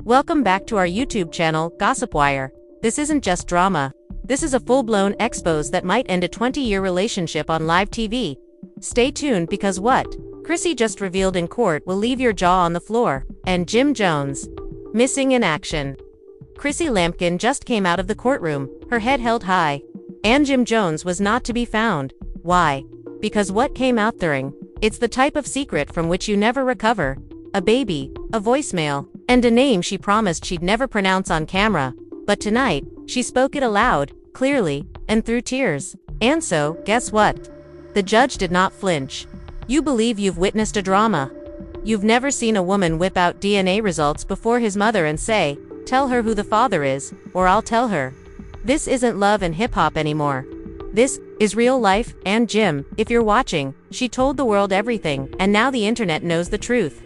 Welcome back to our YouTube channel, GossipWire. This isn't just drama. This is a full-blown expose that might end a 20-year relationship on live TV. Stay tuned because what Chrissy just revealed in court will leave your jaw on the floor. And Jim Jones, missing in action. Chrissy Lampkin just came out of the courtroom, her head held high. And Jim Jones was not to be found. Why? Because what came out during? It's the type of secret from which you never recover. A baby, a voicemail, and a name she promised she'd never pronounce on camera. But tonight, she spoke it aloud, clearly, and through tears. And so, guess what? The judge did not flinch. You believe you've witnessed a drama. You've never seen a woman whip out DNA results before his mother and say, "Tell her who the father is, or I'll tell her." This isn't love and hip-hop anymore. This is real life, and Jim, if you're watching, she told the world everything, and now the internet knows the truth.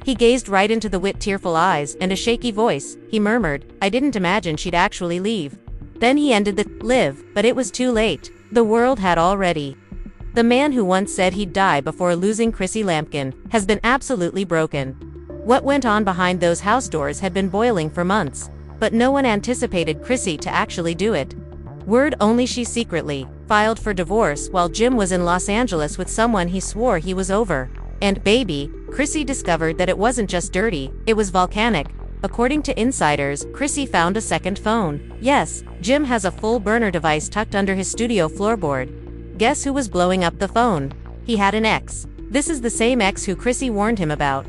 He gazed right into the tearful eyes and a shaky voice. He murmured, "I didn't imagine she'd actually leave." Then he ended the live, but it was too late. The world had already. The man who once said he'd die before losing Chrissy Lampkin has been absolutely broken. What went on behind those house doors had been boiling for months, but no one anticipated Chrissy to actually do it. Word only she secretly filed for divorce while Jim was in Los Angeles with someone he swore he was over. And baby, Chrissy discovered that it wasn't just dirty, it was volcanic. According to insiders, Chrissy found a second phone. Yes, Jim has a full burner device tucked under his studio floorboard. Guess who was blowing up the phone? He had an ex. This is the same ex who Chrissy warned him about.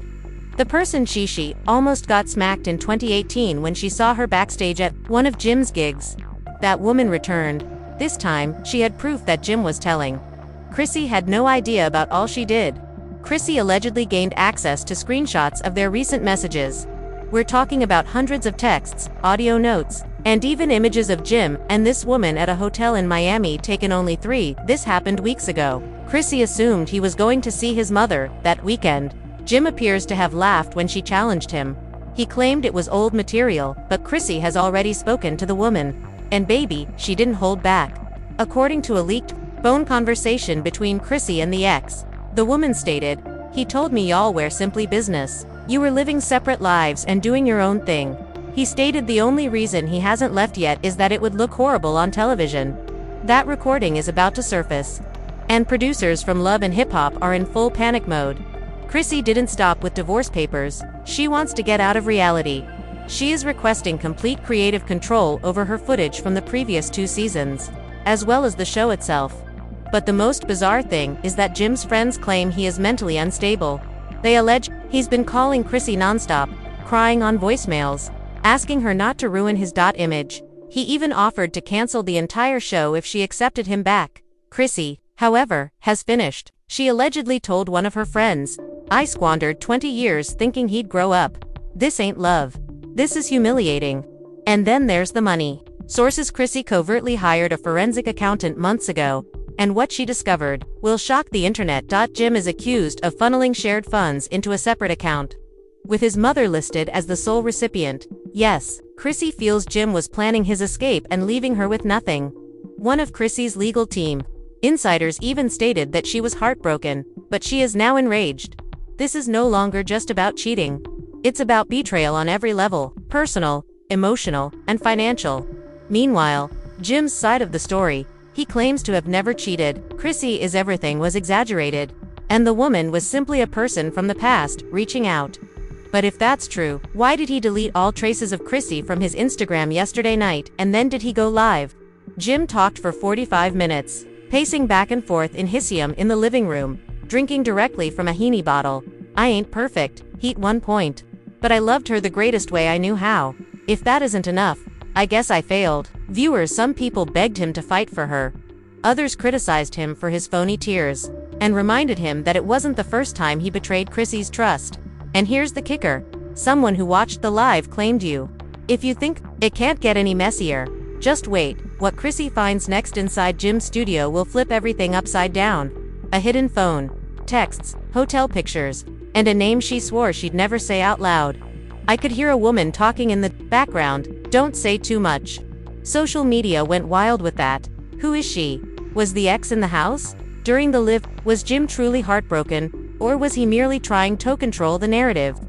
The person she almost got smacked in 2018 when she saw her backstage at one of Jim's gigs. That woman returned. This time, she had proof that Jim was telling. Chrissy had no idea about all she did. Chrissy allegedly gained access to screenshots of their recent messages. We're talking about hundreds of texts, audio notes, and even images of Jim and this woman at a hotel in Miami taken only 3. This happened weeks ago. Chrissy assumed he was going to see his mother that weekend. Jim appears to have laughed when she challenged him. He claimed it was old material, but Chrissy has already spoken to the woman. And baby, she didn't hold back. According to a leaked phone conversation between Chrissy and the ex, the woman stated, "He told me y'all were simply business. You were living separate lives and doing your own thing. He stated the only reason he hasn't left yet is that it would look horrible on television." That recording is about to surface. And producers from Love and Hip Hop are in full panic mode. Chrissy didn't stop with divorce papers. She wants to get out of reality. She is requesting complete creative control over her footage from the previous 2 seasons, as well as the show itself. But the most bizarre thing is that Jim's friends claim he is mentally unstable. They allege he's been calling Chrissy nonstop, crying on voicemails, asking her not to ruin his image. He even offered to cancel the entire show if she accepted him back. Chrissy, however, has finished. She allegedly told one of her friends, "I squandered 20 years thinking he'd grow up. This ain't love. This is humiliating." And then there's the money. Sources: Chrissy covertly hired a forensic accountant months ago, and what she discovered will shock the internet. Jim is accused of funneling shared funds into a separate account, with his mother listed as the sole recipient. Yes, Chrissy feels Jim was planning his escape and leaving her with nothing. One of Chrissy's legal team insiders even stated that she was heartbroken, but she is now enraged. This is no longer just about cheating. It's about betrayal on every level: personal, emotional, and financial. Meanwhile, Jim's side of the story: he claims to have never cheated. Chrissy is everything was exaggerated, and the woman was simply a person from the past, reaching out. But if that's true, why did he delete all traces of Chrissy from his Instagram yesterday night, and then did he go live? Jim talked for 45 minutes, pacing back and forth in Hisium in the living room, drinking directly from a Henny bottle. "I ain't perfect," heat 1 point. "But I loved her the greatest way I knew how. If that isn't enough, I guess I failed." Viewers: some people begged him to fight for her. Others criticized him for his phony tears, and reminded him that it wasn't the first time he betrayed Chrissy's trust. And here's the kicker: someone who watched the live claimed you. If you think it can't get any messier, just wait. What Chrissy finds next inside Jim's studio will flip everything upside down. A hidden phone, texts, hotel pictures, and a name she swore she'd never say out loud. I could hear a woman talking in the background. Don't say too much. Social media went wild with that. Who is she? Was the ex in the house? During the live, was Jim truly heartbroken, or was he merely trying to control the narrative?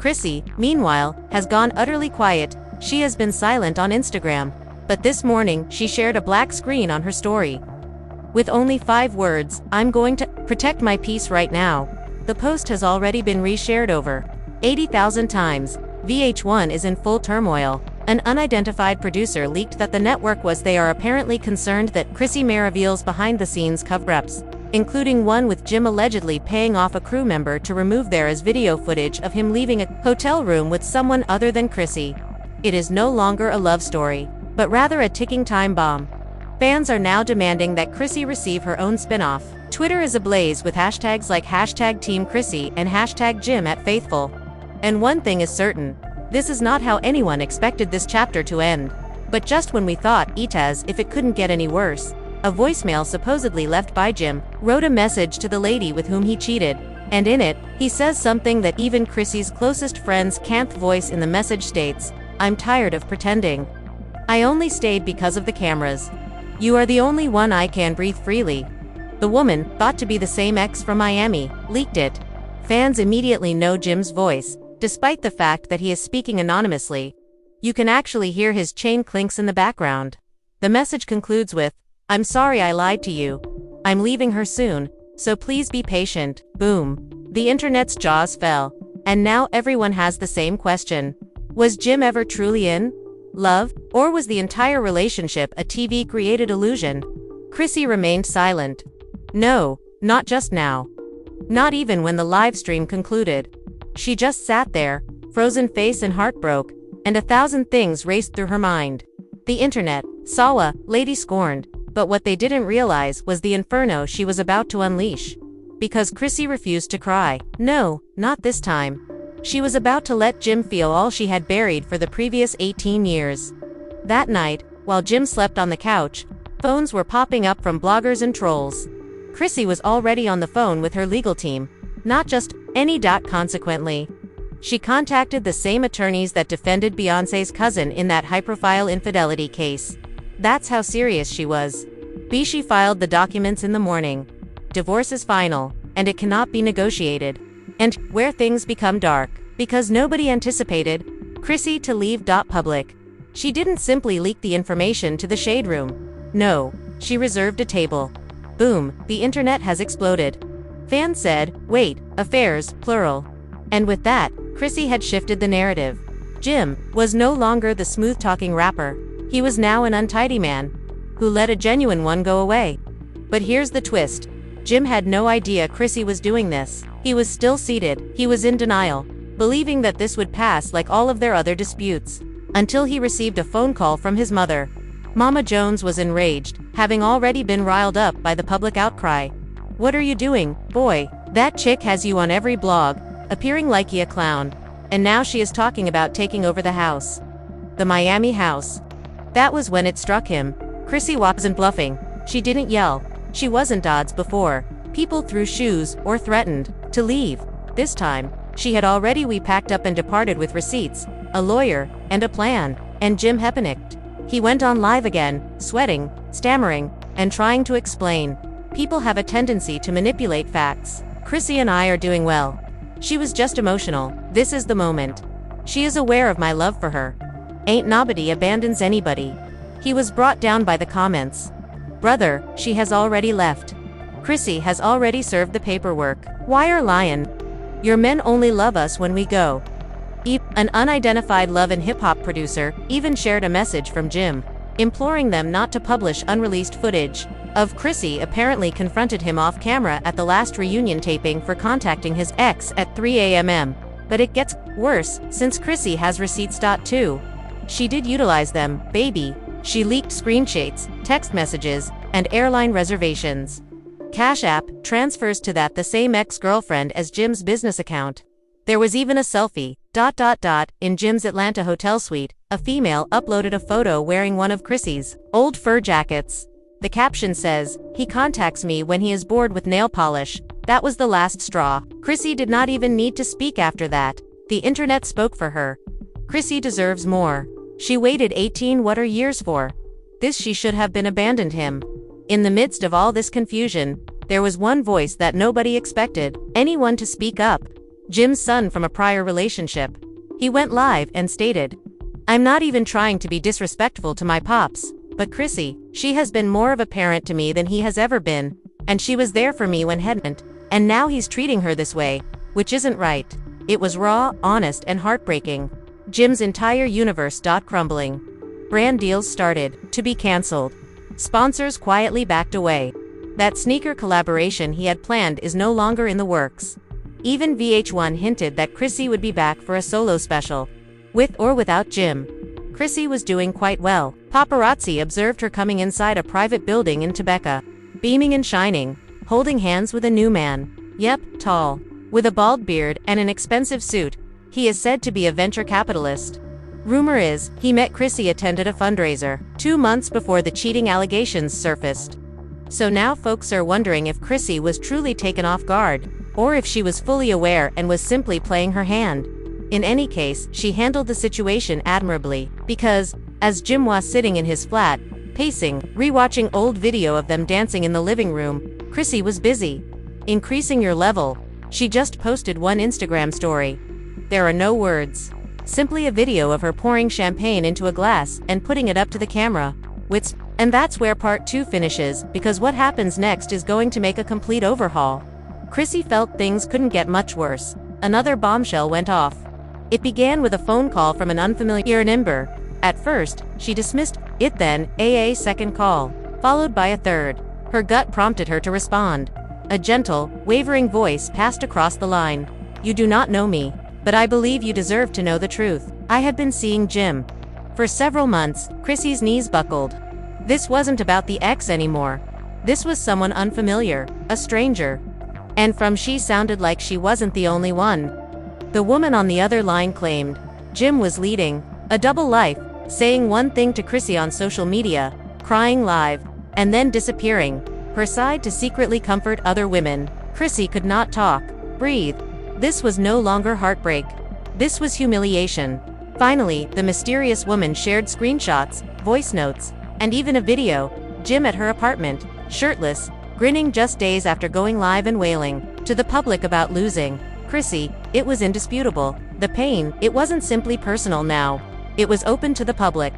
Chrissy, meanwhile, has gone utterly quiet. She has been silent on Instagram. But this morning, she shared a black screen on her story. With only 5 words, "I'm going to protect my peace right now." The post has already been reshared over 80,000 times. VH1 is in full turmoil. An unidentified producer leaked that the network was they are apparently concerned that Chrissy may reveals behind-the-scenes cover-ups, including one with Jim allegedly paying off a crew member to remove there as video footage of him leaving a hotel room with someone other than Chrissy. It is no longer a love story, but rather a ticking time bomb. Fans are now demanding that Chrissy receive her own spin-off. Twitter is ablaze with hashtags like #TeamChrissy and #JimAtFaithful. And one thing is certain, this is not how anyone expected this chapter to end. But just when we thought it as if it couldn't get any worse, a voicemail supposedly left by Jim wrote a message to the lady with whom he cheated, and in it, he says something that even Chrissy's closest friends can't voice. In the message states, "I'm tired of pretending. I only stayed because of the cameras. You are the only one I can breathe freely." The woman, thought to be the same ex from Miami, leaked it. Fans immediately know Jim's voice, despite the fact that he is speaking anonymously. You can actually hear his chain clinks in the background. The message concludes with, "I'm sorry I lied to you. I'm leaving her soon, so please be patient." Boom. The internet's jaws fell. And now everyone has the same question. Was Jim ever truly in love, or was the entire relationship a TV-created illusion? Chrissy remained silent. No, not just now. Not even when the live stream concluded. She just sat there, frozen face and heart broke, and 1,000 things raced through her mind. The internet saw a lady scorned, but what they didn't realize was the inferno she was about to unleash. Because Chrissy refused to cry. No, not this time. She was about to let Jim feel all she had buried for the previous 18 years. That night, while Jim slept on the couch, phones were popping up from bloggers and trolls. Chrissy was already on the phone with her legal team. Not just any. Consequently, she contacted the same attorneys that defended Beyoncé's cousin in that high-profile infidelity case. That's how serious she was. She filed the documents in the morning. Divorce is final, and it cannot be negotiated. And where things become dark, because nobody anticipated Chrissy to leave. Public. She didn't simply leak the information to the shade room. No, she reserved a table. Boom, the internet has exploded. Fans said, wait, affairs, plural. And with that, Chrissy had shifted the narrative. Jim was no longer the smooth-talking rapper. He was now an untidy man, who let a genuine one go away. But here's the twist. Jim had no idea Chrissy was doing this. He was still seated, he was in denial, believing that this would pass like all of their other disputes. Until he received a phone call from his mother. Mama Jones was enraged, having already been riled up by the public outcry. "What are you doing, boy? That chick has you on every blog, appearing like a clown. And now she is talking about taking over the house. The Miami house." That was when it struck him. Chrissy wasn't bluffing. She didn't yell. She wasn't odds before. People threw shoes or threatened to leave. This time, she had already packed up and departed with receipts, a lawyer, and a plan. And Jim panicked. He went on live again, sweating, stammering, and trying to explain. People have a tendency to manipulate facts. Chrissy and I are doing well. She was just emotional. This is the moment. She is aware of my love for her. Ain't nobody abandons anybody. He was brought down by the comments. Brother, she has already left. Chrissy has already served the paperwork. Wire lion. Your men only love us when we go. An unidentified love and hip-hop producer even shared a message from Jim, imploring them not to publish unreleased footage of Chrissy apparently confronted him off camera at the last reunion taping for contacting his ex at 3 a.m. But it gets worse, since Chrissy has receipts. Too. She did utilize them, baby. She leaked screenshots, text messages, and airline reservations. Cash App transfers to that the same ex-girlfriend as Jim's business account. There was even a selfie. In Jim's Atlanta hotel suite, a female uploaded a photo wearing one of Chrissy's old fur jackets. The caption says, "He contacts me when he is bored with nail polish." That was the last straw. Chrissy did not even need to speak after that. The internet spoke for her. Chrissy deserves more. She waited 18 years for. This she should have been abandoned him. In the midst of all this confusion, there was one voice that nobody expected anyone to speak up. Jim's son from a prior relationship. He went live and stated, "I'm not even trying to be disrespectful to my pops, but Chrissy, she has been more of a parent to me than he has ever been, and she was there for me when headment, and now he's treating her this way, which isn't right." It was raw, honest, and heartbreaking. Jim's entire universe crumbling. Brand deals started to be cancelled. Sponsors quietly backed away. That sneaker collaboration he had planned is no longer in the works. Even VH1 hinted that Chrissy would be back for a solo special. With or without Jim, Chrissy was doing quite well. Paparazzi observed her coming inside a private building in Tebeka, beaming and shining, holding hands with a new man. Yep, tall, with a bald beard and an expensive suit. He is said to be a venture capitalist. Rumor is, he met Chrissy attended a fundraiser 2 months before the cheating allegations surfaced. So now folks are wondering if Chrissy was truly taken off guard, or if she was fully aware and was simply playing her hand. In any case, she handled the situation admirably, because, as Jim was sitting in his flat, pacing, rewatching old video of them dancing in the living room, Chrissy was busy. Increasing your level. She just posted one Instagram story. There are no words. Simply a video of her pouring champagne into a glass and putting it up to the camera. And that's where part 2 finishes, because what happens next is going to make a complete overhaul. Chrissy felt things couldn't get much worse. Another bombshell went off. It began with a phone call from an unfamiliar number. At first, she dismissed it, then a second call, followed by a third. Her gut prompted her to respond. A gentle, wavering voice passed across the line. "You do not know me, but I believe you deserve to know the truth. I have been seeing Jim." For several months, Chrissy's knees buckled. This wasn't about the ex anymore. This was someone unfamiliar, a stranger. And she sounded like she wasn't the only one. The woman on the other line claimed Jim was leading a double life, saying one thing to Chrissy on social media, crying live, and then disappearing. Her side to secretly comfort other women. Chrissy could not talk, breathe. This was no longer heartbreak. This was humiliation. Finally, the mysterious woman shared screenshots, voice notes, and even a video. Jim at her apartment, shirtless, grinning just days after going live and wailing to the public about losing Chrissy. It was indisputable. The pain, it wasn't simply personal now. It was open to the public.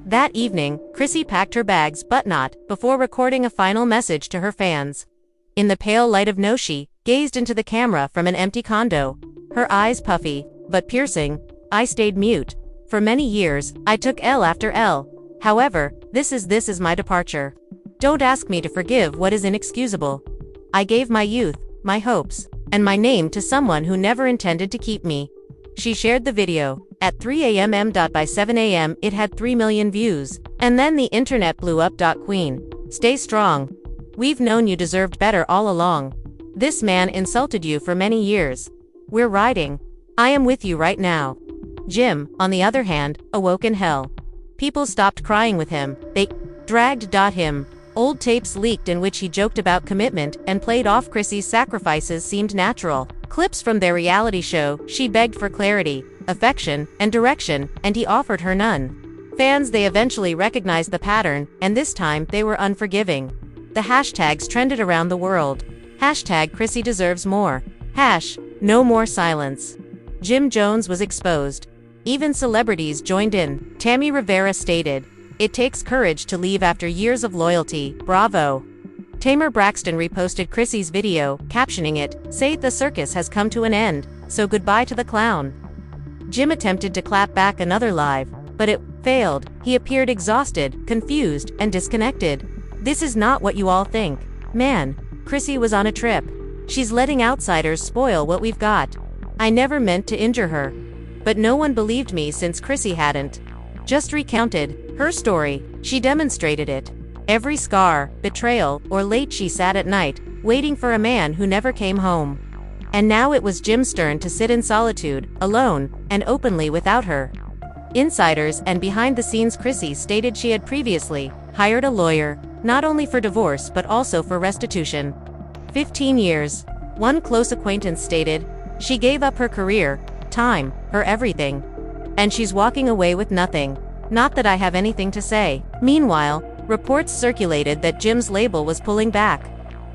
That evening, Chrissy packed her bags but not before recording a final message to her fans. In the pale light of no, she gazed into the camera from an empty condo. Her eyes puffy, but piercing. "I stayed mute. For many years, I took L after L. However, this is my departure. Don't ask me to forgive what is inexcusable. I gave my youth, my hopes, and my name to someone who never intended to keep me." She shared the video at 3 a.m. By 7 a.m. it had 3 million views. And then the internet blew up. Queen, stay strong. We've known you deserved better all along. This man insulted you for many years. We're riding. I am with you right now. Jim, on the other hand, awoke in hell. People stopped crying with him. They dragged him. Old tapes leaked in which he joked about commitment and played off Chrissy's sacrifices seemed natural. Clips from their reality show, she begged for clarity, affection, and direction, and he offered her none. Fans, they eventually recognized the pattern, and this time they were unforgiving. The hashtags trended around the world. Hashtag Chrissy deserves more. Hash, no more silence. Jim Jones was exposed. Even celebrities joined in. Tammy Rivera stated, "It takes courage to leave after years of loyalty, bravo." Tamer Braxton reposted Chrissy's video, captioning it, "Say the circus has come to an end, so goodbye to the clown." Jim attempted to clap back another live, but it failed. He appeared exhausted, confused, and disconnected. "This is not what you all think. Man, Chrissy was on a trip. She's letting outsiders spoil what we've got. I never meant to injure her. But no one believed me since Chrissy hadn't just recounted her story. She demonstrated it. Every scar, betrayal, or late she sat at night, waiting for a man who never came home. And now it was Jim's turn to sit in solitude, alone, and openly without her. Insiders and behind-the-scenes Chrissy stated she had previously hired a lawyer, not only for divorce but also for restitution. 15 years. One close acquaintance stated, she gave up her career, time, her everything. And she's walking away with nothing. Not that I have anything to say. Meanwhile, reports circulated that Jim's label was pulling back.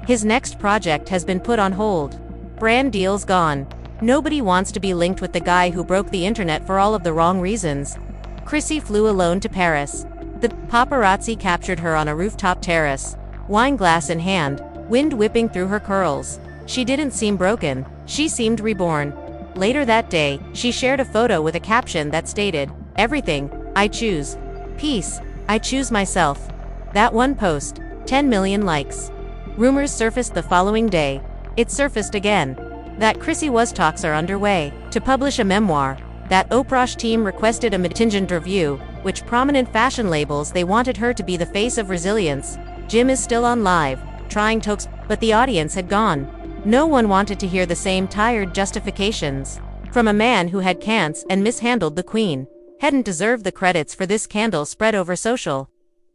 His next project has been put on hold. Brand deals gone. Nobody wants to be linked with the guy who broke the internet for all of the wrong reasons. Chrissy flew alone to Paris. The paparazzi captured her on a rooftop terrace, wine glass in hand, wind whipping through her curls. She didn't seem broken, she seemed reborn. Later that day, she shared a photo with a caption that stated, "Everything, I choose. Peace, I choose myself." That one post, 10 million likes. Rumors surfaced the following day. It surfaced again. That Chrissy was talks are underway to publish a memoir. That Oprah's team requested a contingent review, which prominent fashion labels they wanted her to be the face of resilience. Jim is still on live, trying to, but the audience had gone. No one wanted to hear the same tired justifications from a man who had cancer and mishandled the queen. Hadn't deserved the credits for this scandal spread over social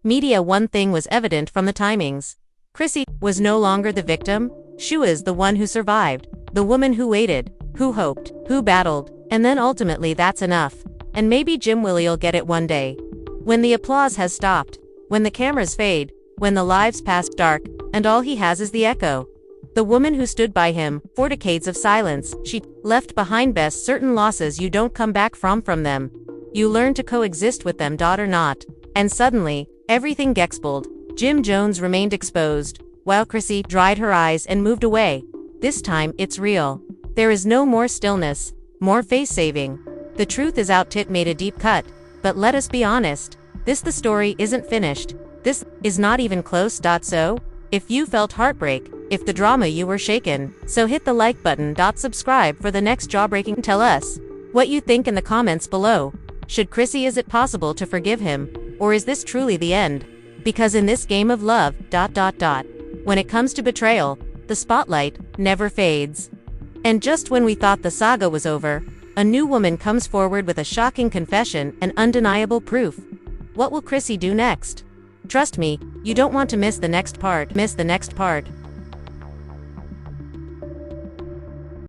media. One thing was evident from the timings. Chrissy was no longer the victim. She was the one who survived, the woman who waited, who hoped, who battled, and then ultimately that's enough. And maybe Jim Willie'll get it one day. When the applause has stopped, when the cameras fade, when the lives pass dark, and all he has is the echo. The woman who stood by him for decades of silence, she left behind best certain losses you don't come back from them. You learn to coexist with them, or not. And suddenly, everything gexploded. Jim Jones remained exposed, while Chrissy dried her eyes and moved away. This time, it's real. There is no more stillness, more face-saving. The truth is out. Tit made a deep cut. But let us be honest. The story isn't finished. This is not even close. So, if you felt heartbreak, if the drama you were shaken, so hit the like button. Subscribe for the next jaw-breaking. Tell us what you think in the comments below. Should Chrissy, is it possible to forgive him? Or is this truly the end? Because in this game of love, when it comes to betrayal, the spotlight never fades. And just when we thought the saga was over, a new woman comes forward with a shocking confession and undeniable proof. What will Chrissy do next? Trust me, you don't want to miss the next part.